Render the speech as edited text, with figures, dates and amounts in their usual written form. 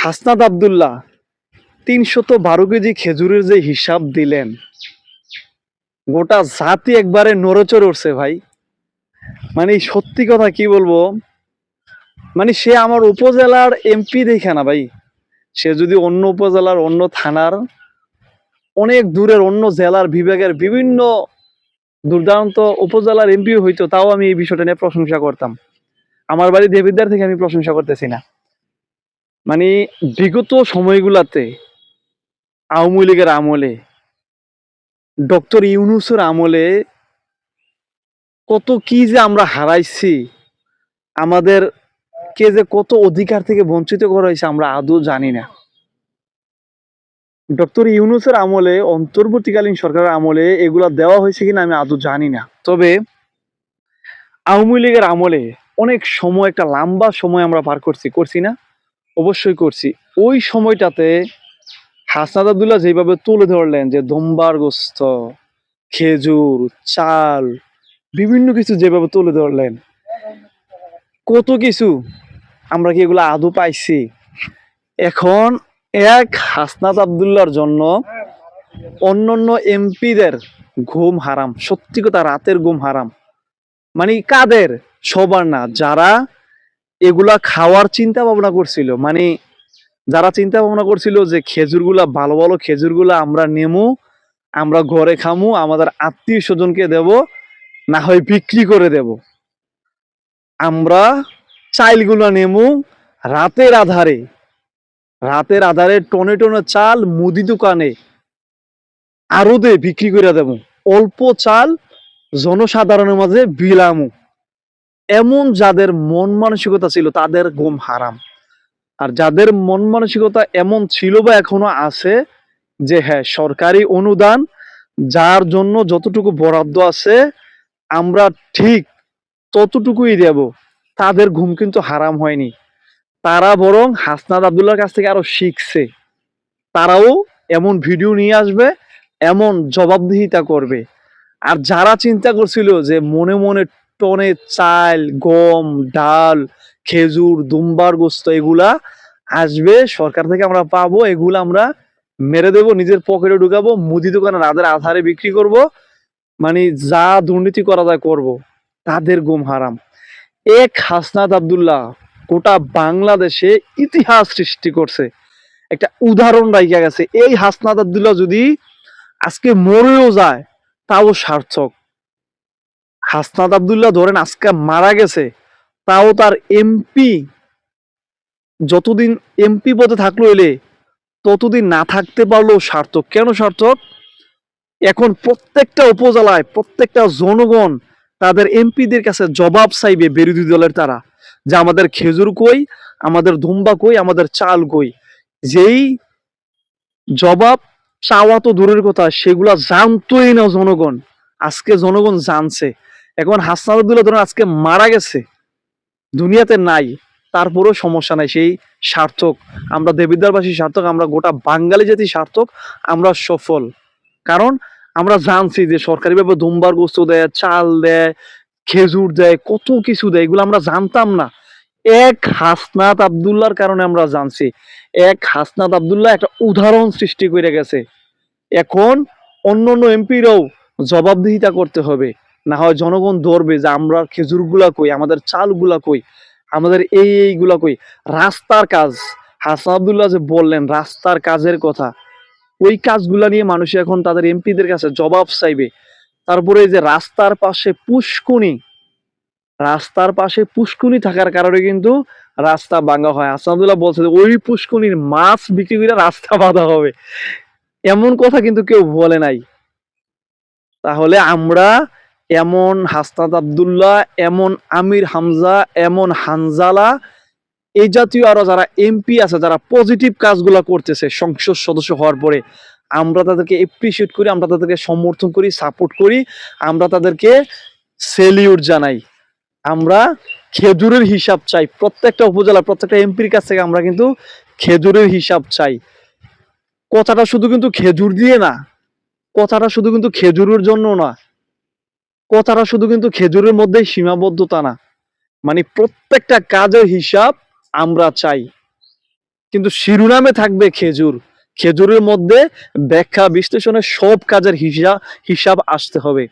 Hasnat Abdullah ৩১২ KG খেজুরের যে হিসাব দিলেন, গোটা জাতি একবারে নড়েচড়ে উঠছে ভাই। মানে সত্যি কথা কি বলবো, মানে সে আমার উপজেলার এমপি দেখে না ভাই। সে যদি অন্য উপজেলার, অন্য থানার, অনেক দূরের অন্য জেলার বিভাগের বিভিন্ন দুর্দান্ত উপজেলার এমপি হইতো, তাও আমি এই বিষয়টা নিয়ে প্রশংসা করতাম। আমার বাড়ি দেবিদ্বার থেকে আমি প্রশংসা করতেছি না। মানে বিগত সময়গুলাতে আওয়ামী লীগের আমলে, ডক্টর ইউনূসের আমলে কত কি যে আমরা হারাইছি, আমাদের কে যে কত অধিকার থেকে বঞ্চিত করা হয়েছে আমরা আদৌ জানি না। ডক্টর ইউনূসের আমলে, অন্তর্বর্তীকালীন সরকারের আমলে এগুলা দেওয়া হয়েছে কিনা আমি আদৌ জানি না। তবে আওয়ামী লীগের আমলে অনেক সময়, একটা লম্বা সময় আমরা পার করছি না? অবশ্যই করছি। ওই সময়টাতে হাসনাত আব্দুল্লাহ যেভাবে তুলে ধরলেন যে দুম্বার গোস্ত, খেজুর, চাল, বিভিন্ন কিছু যেভাবে তুলে ধরলেন, কত কিছু, আমরা কি এগুলো আদৌ পাইছি? এখন এক হাসনাত আব্দুল্লাহর জন্য অন্যান্য এমপিদের ঘুম হারাম। সত্যি কথা, রাতের ঘুম হারাম। মানে কাদের? সবার না, যারা এগুলা খাওয়ার চিন্তা ভাবনা করছিল। মানে যারা চিন্তা ভাবনা করছিল যে খেজুরগুলা, ভালো ভালো খেজুরগুলা আমরা নেমু, আমরা ঘরে খামু, আমাদের আত্মীয় স্বজনকে দেব, না হয় বিক্রি করে দেব। আমরা চাইলগুলা নেমু, রাতের আধারে, রাতের আধারে টনে টনে চাল মুদি দোকানে আরদে বিক্রি করে দেব, অল্প চাল জনসাধারণের মাঝে বিলামু। এমন যাদের মন মানসিকতা ছিল তাদের ঘুম হারাম। আর যাদের মন মানসিকতা এমন ছিল বা এখনো আছে যে হ্যাঁ, সরকারি অনুদান যার জন্য যতটুকু বরাদ্দ আছে আমরা ঠিক ততটুকুই দেব, তাদের ঘুম কিন্তু হারাম হয়নি। তারা বরং হাসনাত আব্দুল্লাহর কাছ থেকে আরো শিখছে। তারাও এমন ভিডিও নিয়ে আসবে, এমন জবাবদিহিতা করবে। আর যারা চিন্তা করছিল যে মনে মনে টনে চাল, গম, ডাল, খেজুর, দুম্বার গোস্ত এগুলা আসবে সরকার থেকে, আমরা পাবো, এগুলা আমরা মেরে দেবো, নিজের পকেটে ঢুকাবো, মুদি দোকানে রাতের আধারে বিক্রি করব, মানে যা দুর্নীতি করা যায় করব, তাদের ঘুম হারাম। এক হাসনাত আব্দুল্লাহ গোটা বাংলাদেশে ইতিহাস সৃষ্টি করছে, একটা উদাহরণ রাইখা গেছে। এই হাসনাত আব্দুল্লাহ যদি আজকে মরেও যায় তাও সার্থক। হাসনাত আব্দুল্লাহ ধরেন আজকে মারা গেছে, তাও তার এমপি, যতদিন এমপি পদে থাকলো এলে, ততদিন না থাকতে পারলেও সার্থক। কেন সার্থক? এখন প্রত্যেকটা উপজেলায় প্রত্যেকটা জনগণ তাদের এমপিদের কাছে জবাব চাইবে, বিরোধী দলের তারা, যে আমাদের খেজুর কই, আমাদের দুম্বা কই, আমাদের চাল কই। যেই জবাব চাওয়া তো দূরের কথা, সেগুলা জানতোই না জনগণ। আজকে জনগণ জানছে। এখন হাসনাত আব্দুল্লাহ ধরেন আজকে মারা গেছে, দুনিয়াতে নাই, তারপরেও সমস্যা নাই, সেই সার্থক। আমরা দেবিদ্বারবাসী সার্থক, আমরা গোটা বাঙালি জাতি সার্থক, আমরা সফল। কারণ আমরা জানছি যে সরকারিভাবে দুম্বার গোস্ত দেয়, চাল দেয়, খেজুর দেয়, কত কিছু দেয়, এগুলো আমরা জানতাম না। এক হাসনাত আব্দুল্লাহর কারণে আমরা জানছি। এক হাসনাত আব্দুল্লাহ একটা উদাহরণ সৃষ্টি করে গেছে। এখন অন্য অন্য এমপিরাও জবাবদিহিতা করতে হবে, না হয় জনগণ ধরবে যে আমরা খেজুরগুলা কই, আমাদের চালগুলা কই, আমাদের এইগুলা কই। রাস্তার কাজ, হাসান আব্দুল্লাহ যে বললেন রাস্তার কাজের কথা, ওই কাজগুলা নিয়ে মানুষ এখন তাদের এমপিদের কাছে জবাব চাইবে। তারপরে এই যে রাস্তার পাশে পুষ্কুনি, রাস্তার পাশে পুষ্কুনি থাকার কারণে কিন্তু রাস্তা ভাঙা হয়। হাসান আব্দুল্লাহ বলছে যে ওই পুষ্কুনির মাছ বিক্রি করে রাস্তা বাঁধা হবে, এমন কথা কিন্তু কেউ বলে নাই। তাহলে আমরা এমন হাসনাত আব্দুল্লাহ, এমন আমির হামজা, এমন হানজালা, এই জাতীয় আরো যারা এমপি আছে, যারা পজিটিভ কাজগুলো করতেছে সংসদ সদস্য হওয়ার পরে, আমরা তাদেরকে এপ্রিসিয়েট করি, আমরা তাদেরকে সমর্থন করি, সাপোর্ট করি, আমরা তাদেরকে সেলিউট জানাই। আমরা খেজুরের হিসাব চাই, প্রত্যেকটা উপজেলা প্রত্যেকটা এমপির কাছ থেকে আমরা কিন্তু খেজুরের হিসাব চাই। কথাটা শুধু কিন্তু খেজুর দিয়ে না, কথাটা শুধু কিন্তু খেজুরের জন্য না, কথাটা শুধু কিন্তু খেজুরের মধ্যেই সীমাবদ্ধতা না, মানে প্রত্যেকটা কাজের হিসাব আমরা চাই। কিন্তু শিরোনামে থাকবে খেজুর। খেজুরের মধ্যে ব্যাখ্যা বিশ্লেষণের সব কাজের হিসাব আসতে হবে।